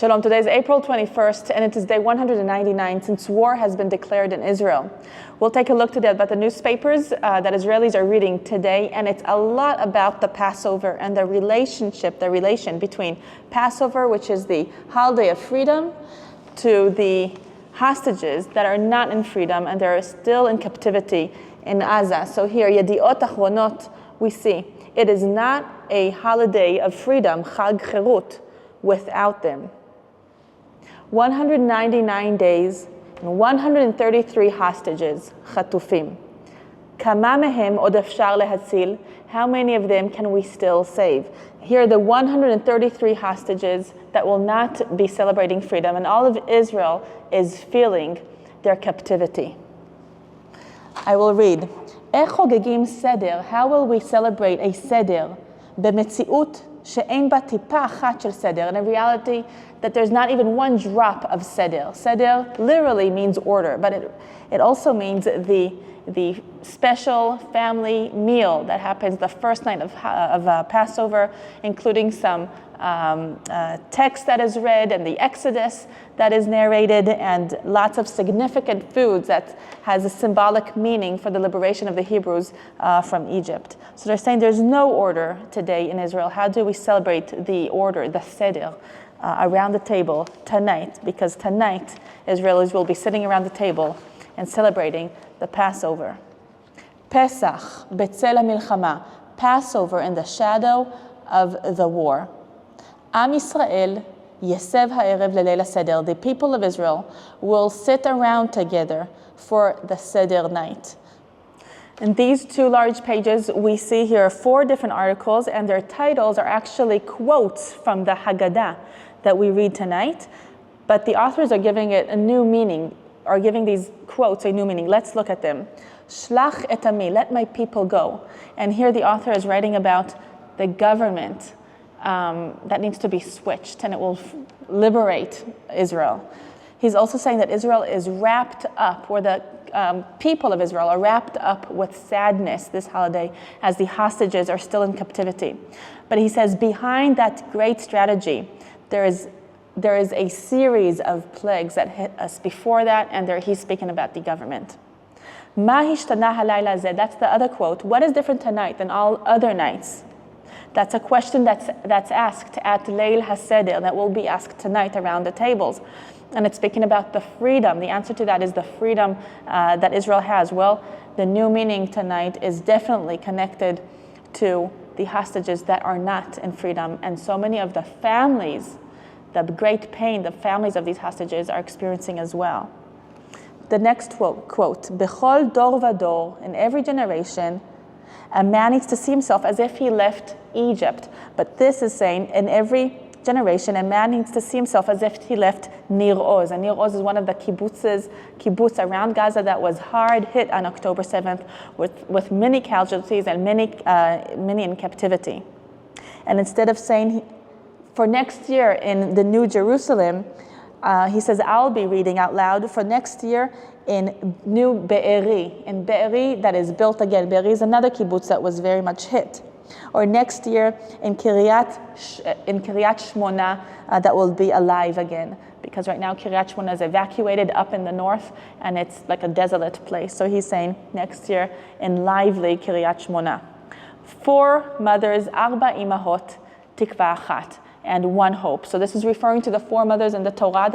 Shalom, today is April 21st and it is day 199 since war has been declared in Israel. We'll take a look today about the newspapers that Israelis are reading today, and it's a lot about the Passover and the relation between Passover, which is the holiday of freedom, to the hostages that are not in freedom and they're still in captivity in Gaza. So here, Yediot Achronot, we see it is not a holiday of freedom, Chag Cherut, without them. 199 days and 133 hostages, Chatufim. Kama mehem od efshar lehatzil? How many of them can we still save? Here are the 133 hostages that will not be celebrating freedom, and all of Israel is feeling their captivity. I will read. Ech chogegim seder? How will we celebrate a seder? B'metziut she'ein ba tipa achat shel seder. In a reality that there's not even one drop of seder. Seder literally means order, but it also means the special family meal that happens the first night of Passover, including some text that is read and the Exodus that is narrated, and lots of significant foods that has a symbolic meaning for the liberation of the Hebrews from Egypt. So they're saying there's no order today in Israel. How do we celebrate the order, the seder, around the table tonight? Because tonight Israelis will be sitting around the table and celebrating the Passover. Pesach, Betzel HaMilchama, Passover in the shadow of the war. Am Yisrael, Yesev Ha'erev Le'leil HaSeder. The people of Israel will sit around together for the Seder night. In these two large pages, we see here 4 different articles, and their titles are actually quotes from the Haggadah that we read tonight, but the authors are giving it a new meaning, are giving these quotes a new meaning. Let's look at them. Shlach et ami, let my people go. And here the author is writing about the government that needs to be switched, and it will liberate Israel. He's also saying that Israel is wrapped up, or the people of Israel are wrapped up with sadness this holiday as the hostages are still in captivity. But he says behind that great strategy, there is a series of plagues that hit us before that, and he's speaking about the government. Ma hishtana halayla zeh? That's the other quote. What is different tonight than all other nights? That's a question that's asked at Leil HaSeder, that will be asked tonight around the tables. And it's speaking about the freedom. The answer to that is the freedom that Israel has. Well, the new meaning tonight is definitely connected to the hostages that are not in freedom. And so many of the families, the great pain the families of these hostages are experiencing as well. The next quote, Bechol dor vador, in every generation, a man needs to see himself as if he left Egypt. But this is saying, in every generation, a man needs to see himself as if he left Nir Oz. And Nir Oz is one of the kibbutz around Gaza that was hard hit on October 7th with many casualties and many in captivity. And instead of saying, for next year in the New Jerusalem, he says, I'll be reading out loud for next year in New Be'eri. In Be'eri, that is built again. Be'eri is another kibbutz that was very much hit. Or next year in Kiryat Shmona, that will be alive again. Because right now Kiryat Shmona is evacuated up in the north, and it's like a desolate place. So he's saying next year in lively Kiryat Shmona. 4 mothers, Arba imahot, tikva achat, and 1 hope. So this is referring to the 4 mothers in the Torah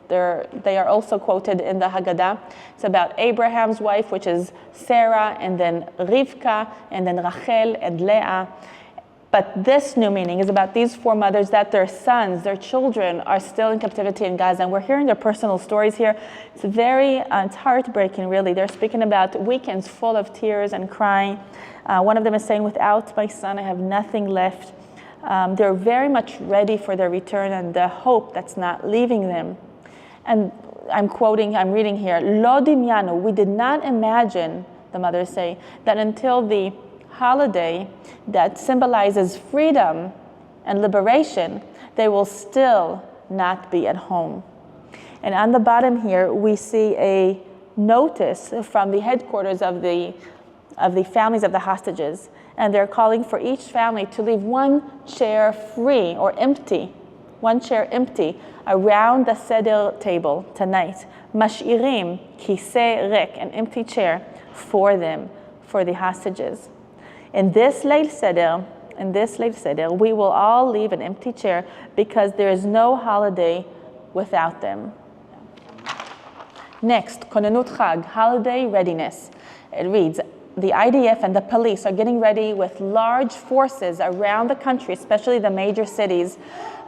they are also quoted in the Haggadah. It's about Abraham's wife, which is Sarah, and then Rivka, and then Rachel and Leah. But this new meaning is about these 4 mothers, that their sons, their children, are still in captivity in Gaza. And we're hearing their personal stories here. It's heartbreaking, really. They're speaking about weekends full of tears and crying. One of them is saying, without my son, I have nothing left. They're very much ready for their return and the hope that's not leaving them. And I'm reading here, Lo dimyanu, we did not imagine, the mothers say, that until the holiday that symbolizes freedom and liberation, they will still not be at home. And on the bottom here, we see a notice from the headquarters of the families of the hostages. And they're calling for each family to leave 1 chair free or empty one chair empty around the Seder table tonight. Mash'irim kiseh rik, an empty chair for them, for the hostages. In this Leil Seder, we will all leave an empty chair because there is no holiday without them. Next, Konenut Chag, holiday readiness. It reads, the IDF and the police are getting ready with large forces around the country, especially the major cities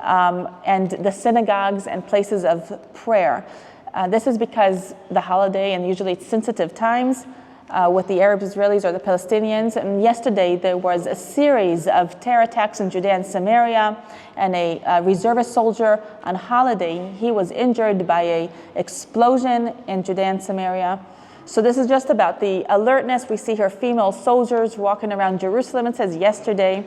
and the synagogues and places of prayer. This is because the holiday, and usually it's sensitive times, with the Arab Israelis or the Palestinians. And yesterday there was a series of terror attacks in Judea and Samaria, and a reservist soldier on holiday, he was injured by an explosion in Judea and Samaria. So this is just about the alertness. We see here female soldiers walking around Jerusalem, it says yesterday.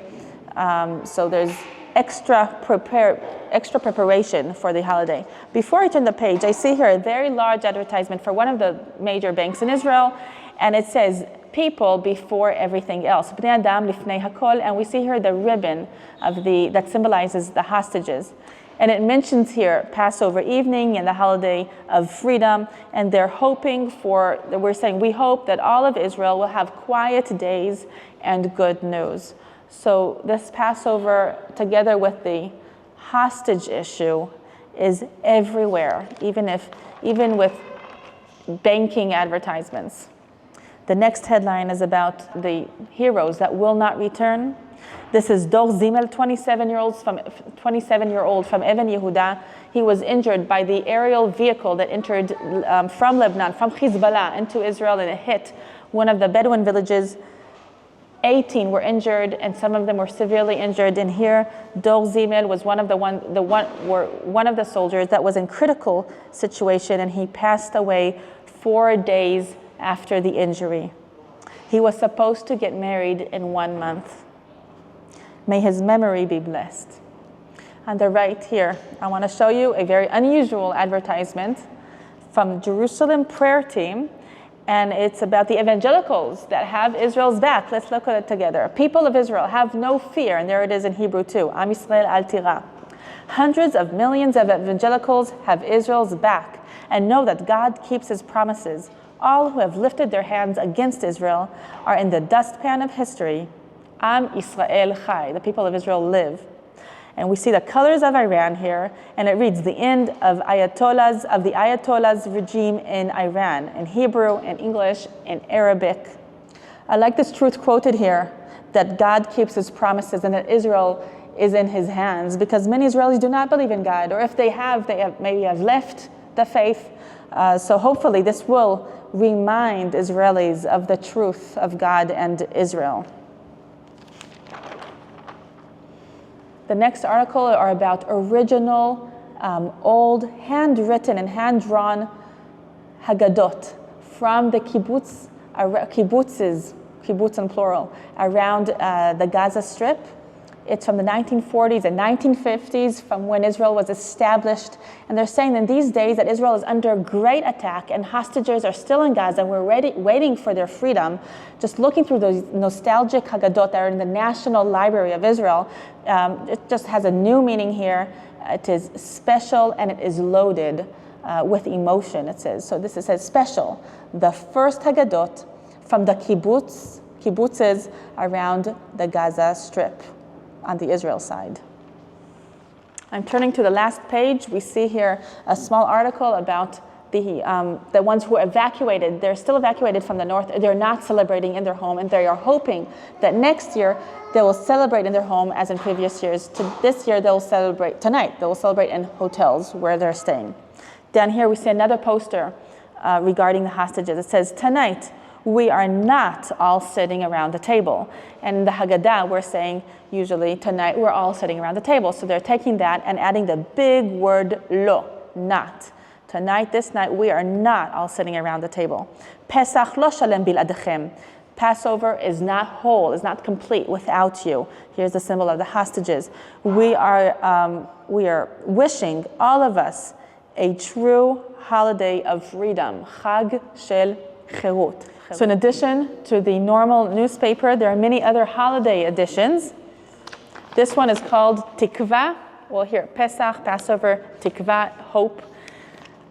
So there's extra preparation for the holiday. Before I turn the page, I see here a very large advertisement for one of the major banks in Israel, and it says, people before everything else. Bnei Adam lifnei hakol, and we see here the ribbon that symbolizes the hostages. And it mentions here Passover evening and the holiday of freedom, and they're hoping we're saying, we hope that all of Israel will have quiet days and good news. So this Passover, together with the hostage issue, is everywhere, even with banking advertisements. The next headline is about the heroes that will not return. This is Dor Zimel, 27-year-old from Even Yehuda. He was injured by the aerial vehicle that entered from Lebanon, from Hezbollah into Israel, and it hit one of the Bedouin villages. 18 were injured, and some of them were severely injured. And here, Dor Zimel was one of the soldiers that was in critical situation, and he passed away 4 days after the injury. He was supposed to get married in 1 month. May his memory be blessed. On the right here, I want to show you a very unusual advertisement from Jerusalem prayer team, and it's about the evangelicals that have Israel's back. Let's look at it together. People of Israel, have no fear, and there it is in Hebrew too. Am Yisrael al tira. Hundreds of millions of evangelicals have Israel's back and know that God keeps his promises. All who have lifted their hands against Israel are in the dustpan of history. Am Yisrael Chai, the people of Israel live. And we see the colors of Iran here, and it reads the end of the Ayatollah's regime in Iran, in Hebrew, in English, in Arabic. I like this truth quoted here, that God keeps his promises and that Israel is in his hands, because many Israelis do not believe in God, or if they have maybe left the faith. So hopefully this will remind Israelis of the truth of God and Israel. The next article are about original, old, handwritten and hand-drawn Haggadot from the kibbutzes, kibbutz in plural, around the Gaza Strip. It's from the 1940s and 1950s, from when Israel was established. And they're saying in these days that Israel is under great attack and hostages are still in Gaza. We're waiting for their freedom. Just looking through those nostalgic Haggadot that are in the National Library of Israel, it just has a new meaning here. It is special and it is loaded with emotion, it says. So this says special. The first Haggadot from the kibbutzes around the Gaza Strip, on the Israel side. I'm turning to the last page. We see here a small article about the ones who are evacuated. They're still evacuated from the north. They're not celebrating in their home, and they are hoping that next year they will celebrate in their home as in previous years. This year they will celebrate tonight. They will celebrate in hotels where they're staying. Down here we see another poster regarding the hostages. It says, tonight we are not all sitting around the table. And in the Haggadah, we're saying usually tonight we're all sitting around the table. So they're taking that and adding the big word lo, not. Tonight, this night, we are not all sitting around the table. Pesach lo shalem biladechem. Passover is not whole, is not complete without you. Here's the symbol of the hostages. We are wishing all of us a true holiday of freedom. Chag shel cherut. So in addition to the normal newspaper, there are many other holiday editions. This one is called Tikva, well, here, Pesach, Passover, Tikva, hope.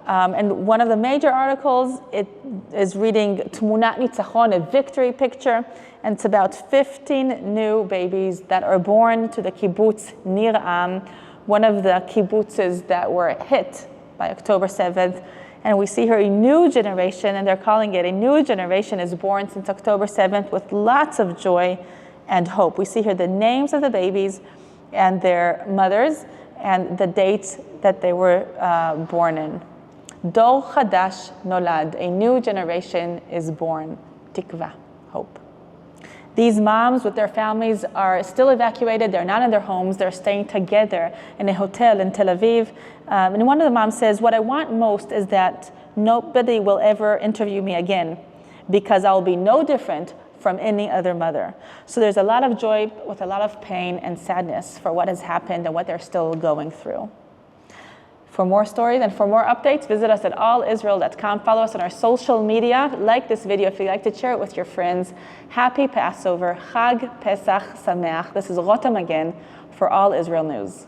And one of the major articles, it is reading Tmunat Nitzachon, a victory picture, and it's about 15 new babies that are born to the kibbutz Nir Am, one of the kibbutzes that were hit by October 7th. And we see here a new generation, and they're calling it a new generation is born since October 7th with lots of joy and hope. We see here the names of the babies and their mothers and the dates that they were born in. Dor Chadash Nolad, a new generation is born. Tikva, hope. These moms with their families are still evacuated. They're not in their homes. They're staying together in a hotel in Tel Aviv. And one of the moms says, what I want most is that nobody will ever interview me again because I'll be no different from any other mother. So there's a lot of joy with a lot of pain and sadness for what has happened and what they're still going through. For more stories and for more updates, visit us at allisrael.com. Follow us on our social media. Like this video if you'd like to share it with your friends. Happy Passover. Chag Pesach Sameach. This is Rotem Magen for All Israel News.